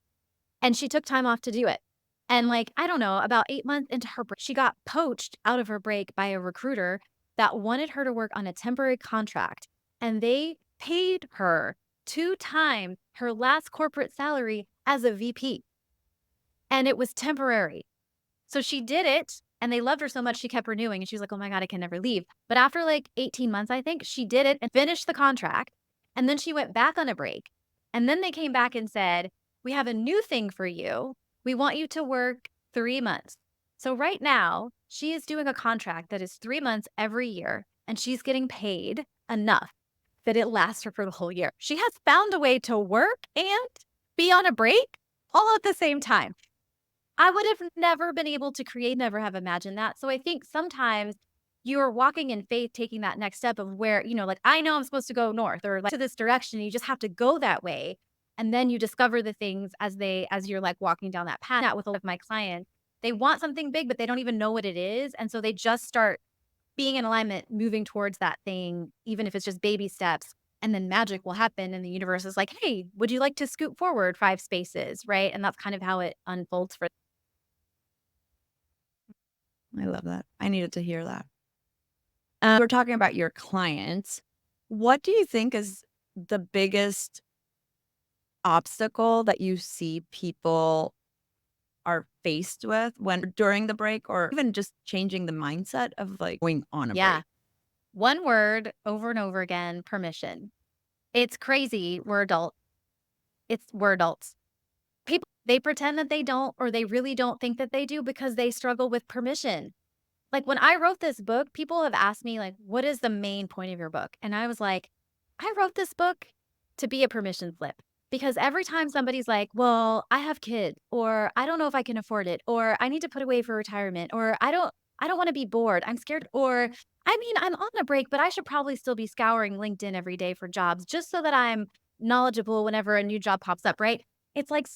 and she took time off to do it. And like, I don't know, about 8 months into her break, she got poached out of her break by a recruiter that wanted her to work on a temporary contract. And they paid her 2 times her last corporate salary as a VP. And it was temporary. So she did it and they loved her so much she kept renewing and she was like, "Oh my god, I can never leave." But after like 18 months, I think, she did it and finished the contract. And then she went back on a break. And then they came back and said, "We have a new thing for you. We want you to work 3 months." So right now, she is doing a contract that is 3 months every year and she's getting paid enough that it lasts her for the whole year. She has found a way to work and be on a break all at the same time. I would have never been able to create, never have imagined that. So I think sometimes you're walking in faith, taking that next step of where, like, I know I'm supposed to go north or like to this direction. You just have to go that way. And then you discover the things as you're like walking down that path. That with a lot of my clients, they want something big, but they don't even know what it is. And so they just start being in alignment, moving towards that thing, even if it's just baby steps. And then magic will happen. And the universe is like, hey, would you like to scoot forward 5 spaces? Right. And that's kind of how it unfolds for I love that. I needed to hear that. We're talking about your clients. What do you think is the biggest obstacle that you see people are faced with when during the break or even just changing the mindset of, like, going on a yeah. break? One word over and over again, permission. It's crazy. We're adults. People, they pretend that they don't, or they really don't think that they do because they struggle with permission. Like when I wrote this book, people have asked me, like, what is the main point of your book? And I was like, I wrote this book to be a permission slip. Because every time somebody's like, well, I have kids, or I don't know if I can afford it, or I need to put away for retirement, or I don't want to be bored. I'm scared. Or I mean, I'm on a break, but I should probably still be scouring LinkedIn every day for jobs just so that I'm knowledgeable whenever a new job pops up, right? It's like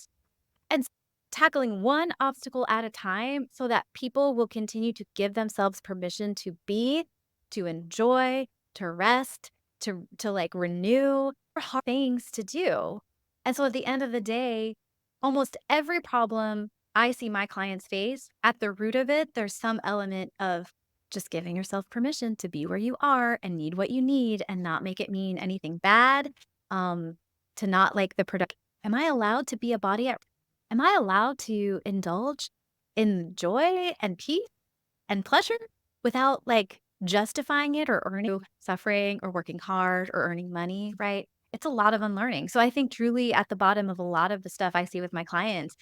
and tackling one obstacle at a time so that people will continue to give themselves permission to be, to enjoy, to rest, to like renew hard things to do. And so at the end of the day, almost every problem I see my clients face, at the root of it, there's some element of just giving yourself permission to be where you are and need what you need and not make it mean anything bad. To not like the product am I allowed to be a body at am I allowed to indulge in joy and peace and pleasure without like justifying it or earning suffering or working hard or earning money, right? It's a lot of unlearning. So I think truly at the bottom of a lot of the stuff I see with my clients,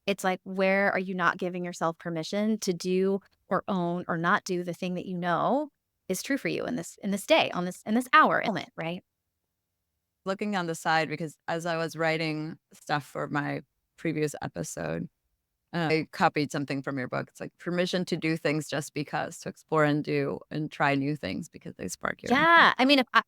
it's like, where are you not giving yourself permission to do or own or not do the thing that you know is true for you in this day, on this in this hour moment, right? Looking on the side because as I was writing stuff for my previous episode, I copied something from your book. It's like permission to do things just because, to explore and do and try new things because they spark your interest Yeah. I mean, if I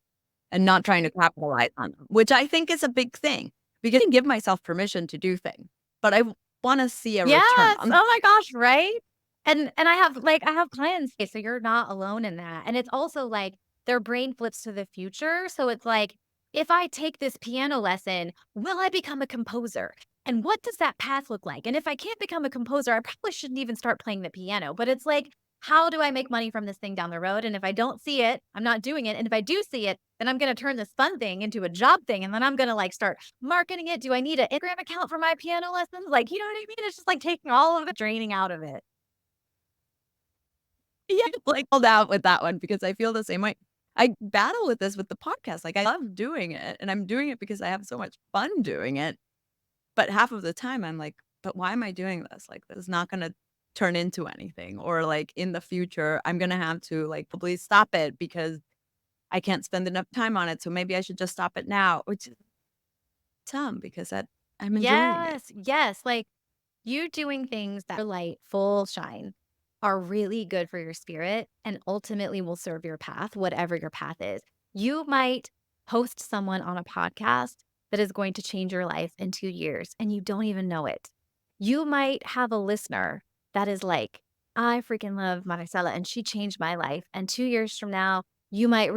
and not trying to capitalize on them, which I think is a big thing because I can give myself permission to do things, but I want to see a return yes. on. Oh my gosh, right? And I have clients, so you're not alone in that. And it's also like their brain flips to the future. So it's like, if I take this piano lesson, will I become a composer? And what does that path look like? And if I can't become a composer, I probably shouldn't even start playing the piano. But it's like, how do I make money from this thing down the road? And if I don't see it, I'm not doing it. And if I do see it, then I'm going to turn this fun thing into a job thing. And then I'm going to like start marketing it. Do I need an Instagram account for my piano lessons? Like, you know what I mean? It's just like taking all of the draining out of it. Yeah, like called out with that one because I feel the same way. I battle with this with the podcast. Like I love doing it and I'm doing it because I have so much fun doing it. But half of the time I'm like, but why am I doing this? Like this is not gonna turn into anything. Or like in the future, I'm gonna have to like probably stop it because I can't spend enough time on it. So maybe I should just stop it now. Which is dumb because that I'm enjoying it. Yes. Yes. Like, you doing things that are light, full shine are really good for your spirit and ultimately will serve your path, whatever your path is. You might host someone on a podcast that is going to change your life in 2 years and you don't even know it. You might have a listener that is like, I freaking love Maricella and she changed my life. And 2 years from now, you might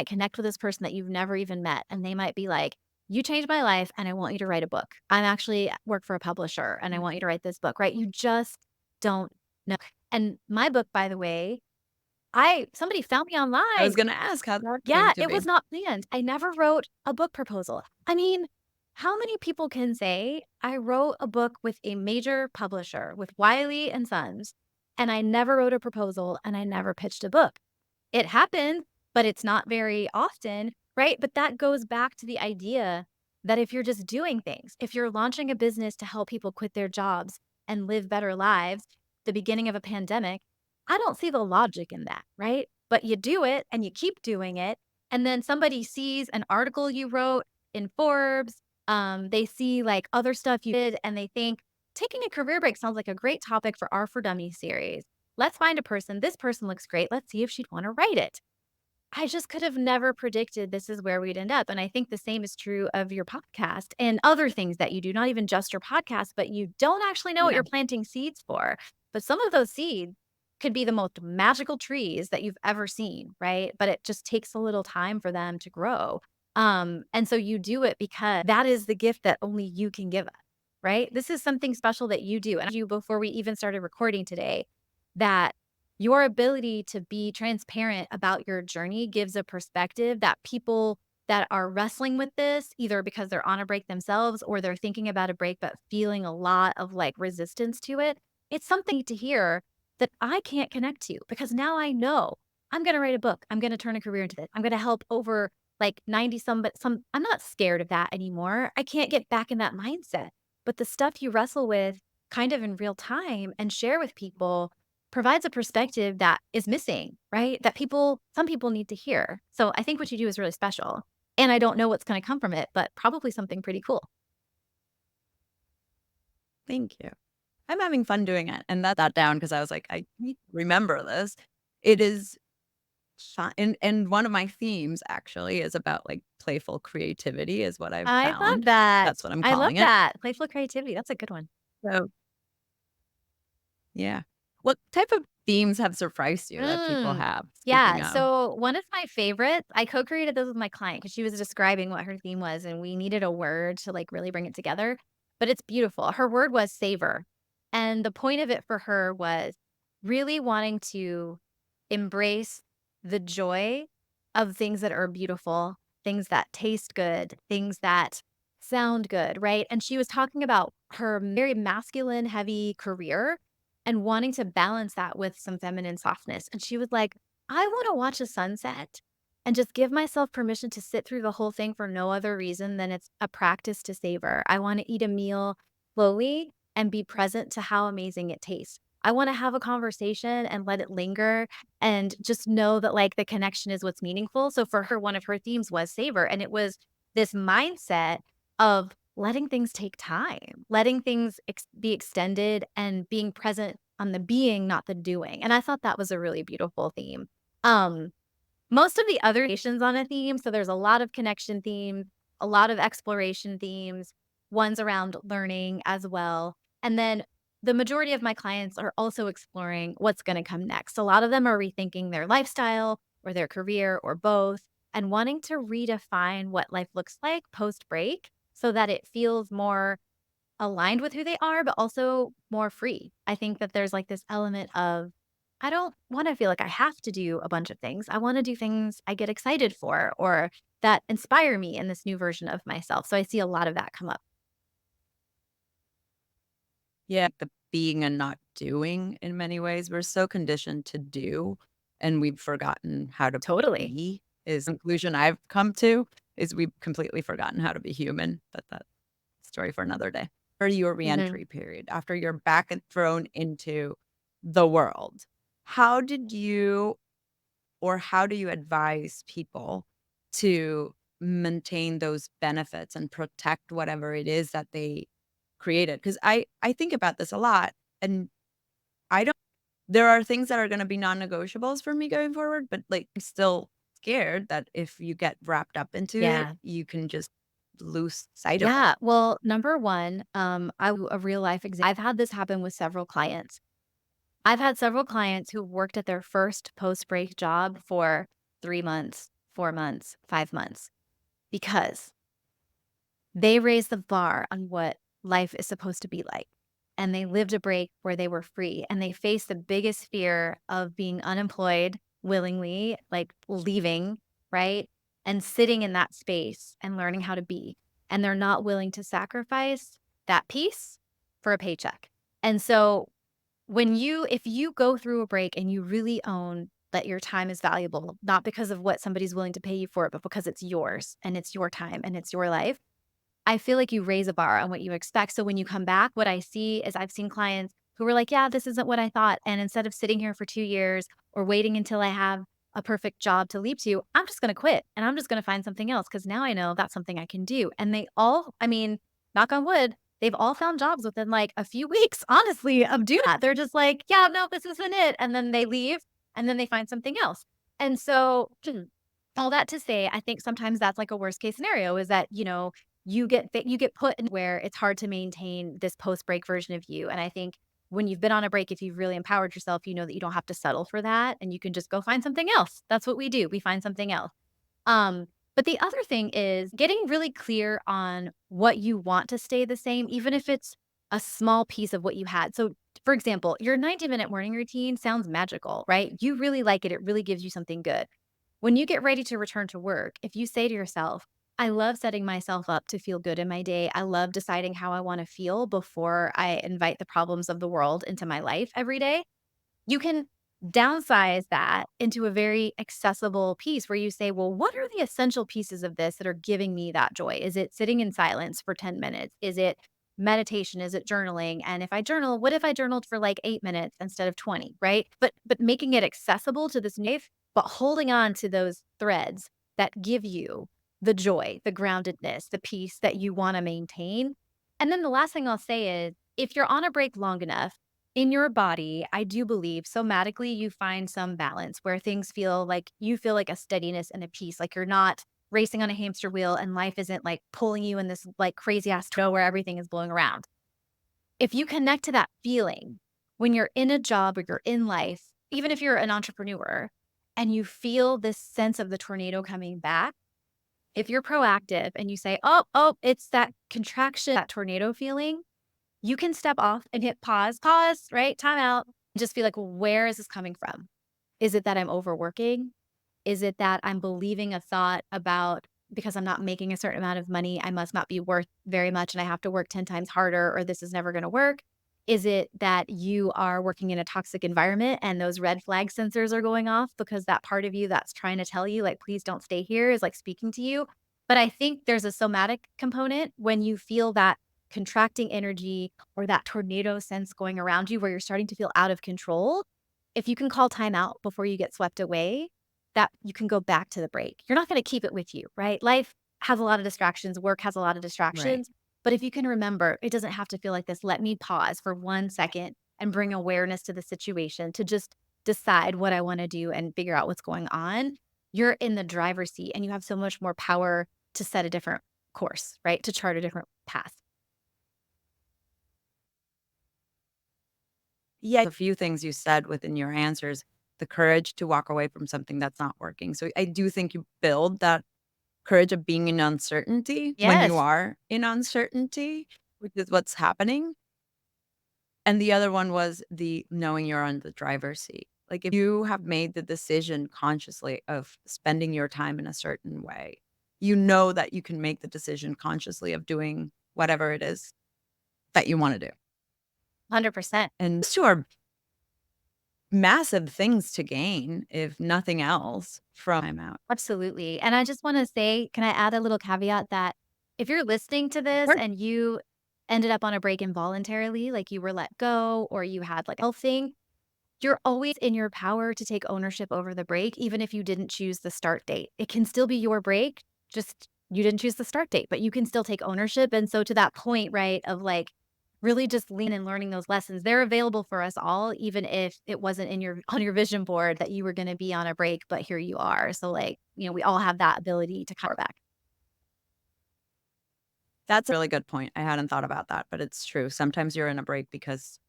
connect with this person that you've never even met and they might be like, you changed my life and I want you to write a book. I'm actually work for a publisher and I want you to write this book, right? You just don't know. And my book, by the way, somebody found me I was online. gonna ask how that came Yeah, to it be. was not planned. I never wrote a book proposal. I mean, how many people can say I wrote a book with a major publisher with Wiley and Sons and I never wrote a proposal and I never pitched a book? It happened, but it's not very often, right? But that goes back to the idea that if you're just doing things, if you're launching a business to help people quit their jobs and live better lives, the beginning of a pandemic, I don't see the logic in that, right? But you do it and you keep doing it. And then somebody sees an article you wrote in Forbes. They see like other stuff you did and they think taking a career break sounds like a great topic for our For Dummies series. Let's find a person. This person looks great. Let's see if she'd want to write it. I just could have never predicted this is where we'd end up. And I think the same is true of your podcast and other things that you do, not even just your podcast, but you don't actually know what Yeah. you're planting seeds for. But some of those seeds could be the most magical trees that you've ever seen, right? But it just takes a little time for them to grow. And so you do it because that is the gift that only you can give us, right? This is something special that you do. And you, before we even started recording today, that your ability to be transparent about your journey gives a perspective that people that are wrestling with this, either because they're on a break themselves or they're thinking about a break, but feeling a lot of like resistance to it. It's something to hear that I can't connect to because now I know I'm going to write a book. I'm going to turn a career into this. I'm going to help over like 90 some, but some, I'm not scared of that anymore. I can't get back in that mindset. But the stuff you wrestle with kind of in real time and share with people provides a perspective that is missing, right? That some people need to hear. So I think what you do is really special. And I don't know what's going to come from it, but probably something pretty cool. Thank you. I'm having fun doing it, and that down because I was like, "I need to remember this." It is fun and one of my themes actually is about, like, playful creativity is what I've I love found. that. That's what I'm I love calling it. that. Playful creativity. That's a good one. So yeah. What type of themes have surprised you that people Mm. have, speaking Yeah. of? So one of my favorites, I co-created those with my client because she was describing what her theme was, and we needed a word to like really bring it together. But it's beautiful. Her word was savor. And the point of it for her was really wanting to embrace the joy of things that are beautiful, things that taste good, things that sound good, right? And she was talking about her very masculine, heavy career and wanting to balance that with some feminine softness. And she was like, I want to watch a sunset and just give myself permission to sit through the whole thing for no other reason than it's a practice to savor. I want to eat a meal slowly and be present to how amazing it tastes. I want to have a conversation and let it linger and just know that like the connection is what's meaningful. So for her, one of her themes was savor. And it was this mindset of letting things take time, letting things be extended and being present on the being, not the doing. And I thought that was a really beautiful theme. Um, Most of the other variations on a theme, so there's a lot of connection themes, a lot of exploration themes, ones around learning as well. And then the majority of my clients are also exploring what's going to come next. A lot of them are rethinking their lifestyle or their career or both and wanting to redefine what life looks like post break so that it feels more aligned with who they are, but also more free. I think that there's like this element of, I don't want to feel like I have to do a bunch of things. I want to do things I get excited for or that inspire me in this new version of myself. So I see a lot of that come up. Yeah, the being and not doing in many ways. We're so conditioned to do, and we've forgotten how to Totally. be is conclusion I've come to, is we've completely forgotten how to be human, but that's a story for another day. For your Hmm. reentry period, after you're back and thrown into the world, how did you or how do you advise people to maintain those benefits and protect whatever it is that they created? Because I think about this a lot, and I don't there are things that are gonna be non-negotiables for me going forward, but, like, I'm still scared that if you get wrapped up into it, Yeah. you can just lose sight of it. Yeah. Well, number one, a real life example. I've had this happen with several clients. I've had several clients who worked at their first post break job for 3 months, 4 months, 5 months because they raised the bar on what life is supposed to be like. And they lived a break where they were free and they faced the biggest fear of being unemployed willingly, like leaving, right? And sitting in that space and learning how to be. And they're not willing to sacrifice that piece for a paycheck. And so if you go through a break and you really own that your time is valuable, not because of what somebody's willing to pay you for it, but because it's yours and it's your time and it's your life, I feel like you raise a bar on what you expect. So when you come back, what I see is I've seen clients who were like, yeah, this isn't what I thought. And instead of sitting here for 2 years or waiting until I have a perfect job to leap to, I'm just going to quit and I'm just going to find something else because now I know that's something I can do. And they all, I mean, knock on wood, they've all found jobs within like a few weeks, honestly, of doing that. They're just like, yeah, no, this isn't it. And then they leave and then they find something else. And so, all that to say, I think sometimes that's like a worst case scenario is that, you get put in where it's hard to maintain this post-break version of you, and I think when you've been on a break, if you've really empowered yourself, you know that you don't have to settle for that, and you can just go find something else. That's what we do, we find something else. But the other thing is getting really clear on what you want to stay the same, even if it's a small piece of what you had. So, for example, your 90-minute morning routine sounds magical, right? You really like it, it really gives you something good. When you get ready to return to work, if you say to yourself, I love setting myself up to feel good in my day. I love deciding how I want to feel before I invite the problems of the world into my life every day. You can downsize that into a very accessible piece where you say, well, what are the essential pieces of this that are giving me that joy? Is it sitting in silence for 10 minutes? Is it meditation? Is it journaling? And if I journal, what if I journaled for like 8 minutes instead of 20, right? But making it accessible to this new, but holding on to those threads that give you the joy, the groundedness, the peace that you want to maintain. And then the last thing I'll say is if you're on a break long enough, in your body, I do believe somatically you find some balance where things feel like you feel like a steadiness and a peace, like you're not racing on a hamster wheel and life isn't like pulling you in this like crazy ass tow where everything is blowing around. If you connect to that feeling when you're in a job or you're in life, even if you're an entrepreneur and you feel this sense of the tornado coming back, if you're proactive and you say, oh, it's that contraction, that tornado feeling, you can step off and hit pause, right? Time out. Just be like, well, where is this coming from? Is it that I'm overworking? Is it that I'm believing a thought about because I'm not making a certain amount of money, I must not be worth very much and I have to work 10 times harder or this is never going to work? Is it that you are working in a toxic environment and those red flag sensors are going off because that part of you that's trying to tell you, like, please don't stay here is like speaking to you? But I think there's a somatic component when you feel that contracting energy or that tornado sense going around you where you're starting to feel out of control. If you can call time out before you get swept away, that you can go back to the break. You're not going to keep it with you, right? Life has a lot of distractions, work has a lot of Right. distractions. But if you can remember, it doesn't have to feel like this. Let me pause for 1 second and bring awareness to the situation to just decide what I want to do and figure out what's going on. You're in the driver's seat and you have so much more power to set a different course, right? To chart a different path. Yeah, a few things you said within your answers, the courage to walk away from something that's not working. So I do think you build that courage of being in uncertainty when you Yes, are in uncertainty, which is what's happening. And the other one was the knowing you're on the driver's seat. Like if you have made the decision consciously of spending your time in a certain way, you know that you can make the decision consciously of doing whatever it is that you want to do. 100%. And those two are massive things to gain, if nothing else, from time out. Absolutely. And I just want to say, can I add a little caveat that if you're listening to this Sure. and you ended up on a break involuntarily, like you were let go or you had like a health thing, you're always in your power to take ownership over the break, even if you didn't choose the start date. It can still be your break, just you didn't choose the start date, but you can still take ownership. And so to that point, right, of like really just lean and learning those lessons, they're available for us all, even if it wasn't in your on your vision board that you were going to be on a break, but here you are. So like, we all have that ability to cover back. That's a really good point. I hadn't thought about that, but it's true. Sometimes you're in a break because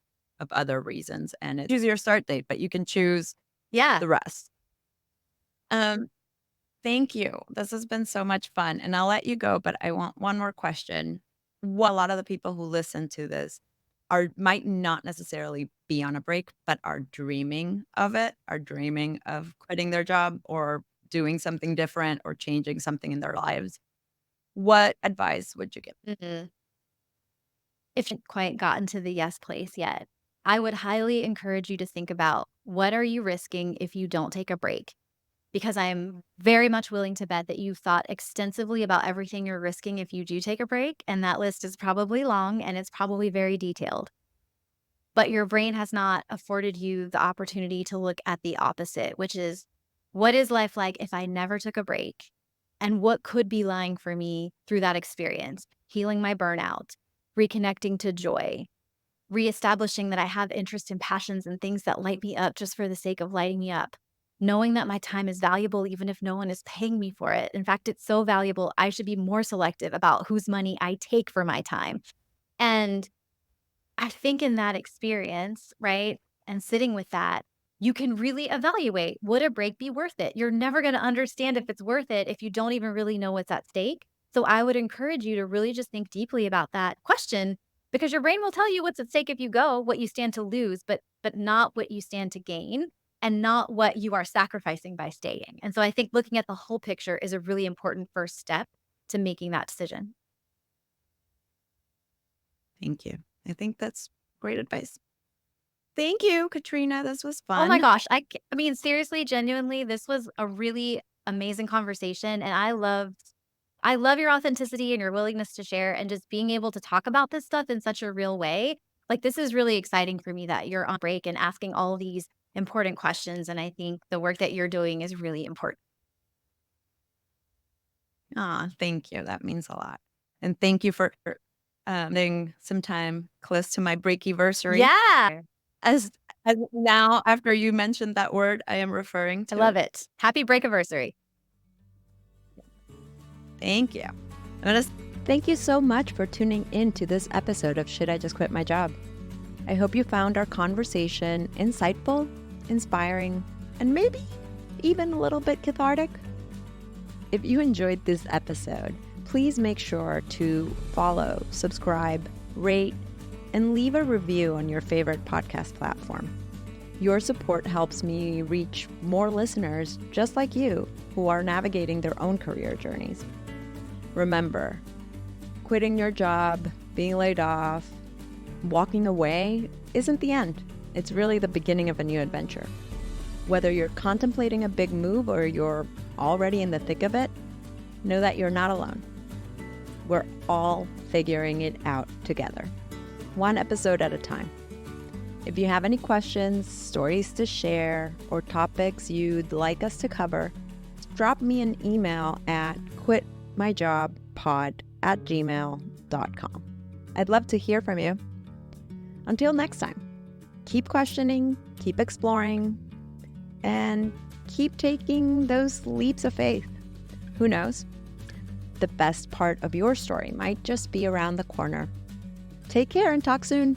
of other reasons, and it's choose your start date, but you can choose Yeah. the rest. Um, Thank you. This has been so much fun, and I'll let you go, but I want one more question. What a lot of the people who listen to this might not necessarily be on a break, but are dreaming of it, are dreaming of quitting their job or doing something different or changing something in their lives. What advice would you give? Mhm. If you haven't quite gotten to the yes place yet, I would highly encourage you to think about what are you risking if you don't take a break? Because I'm very much willing to bet that you've thought extensively about everything you're risking if you do take a break, and that list is probably long and it's probably very detailed. But your brain has not afforded you the opportunity to look at the opposite, which is what is life like if I never took a break? And what could be lying for me through that experience? Healing my burnout, reconnecting to joy, reestablishing that I have interest and passions and things that light me up just for the sake of lighting me up. Knowing that my time is valuable even if no one is paying me for it. In fact, it's so valuable, I should be more selective about whose money I take for my time. And I think in that experience, right, and sitting with that, you can really evaluate, would a break be worth it? You're never going to understand if it's worth it if you don't even really know what's at stake. So I would encourage you to really just think deeply about that question because your brain will tell you what's at stake if you go, what you stand to lose, but not what you stand to gain and not what you are sacrificing by staying. And so I think looking at the whole picture is a really important first step to making that decision. Thank you. I think that's great advice. Thank you, Katrina. This was Oh my fun. gosh, I mean, seriously, genuinely, this was a really amazing conversation, and I love your authenticity and your willingness to share and just being able to talk about this stuff in such a real way. Like, this is really exciting for me that you're on break and asking all these important questions, and I think the work that you're doing is really important. Ah, thank you. That means a lot. And thank you for spending some time close to my breakiversary. Yeah, As as now, after you mentioned that word, I am referring I to love it. it. Happy break anniversary. Thank you. Thank you so much for tuning in to this episode of Should I Just Quit My Job? I hope you found our conversation insightful, inspiring, and maybe even a little bit cathartic. If you enjoyed this episode, please make sure to follow, subscribe, rate, and leave a review on your favorite podcast platform. Your support helps me reach more listeners just like you who are navigating their own career journeys. Remember, quitting your job, being laid off, walking away isn't the end. It's really the beginning of a new adventure. Whether you're contemplating a big move or you're already in the thick of it, know that you're not alone. We're all figuring it out together, one episode at a time. If you have any questions, stories to share, or topics you'd like us to cover, drop me an email at quitmyjobpod@gmail.com. I'd love to hear from you. Until next time, keep questioning, keep exploring, and keep taking those leaps of faith. Who knows? The best part of your story might just be around the corner. Take care and talk soon.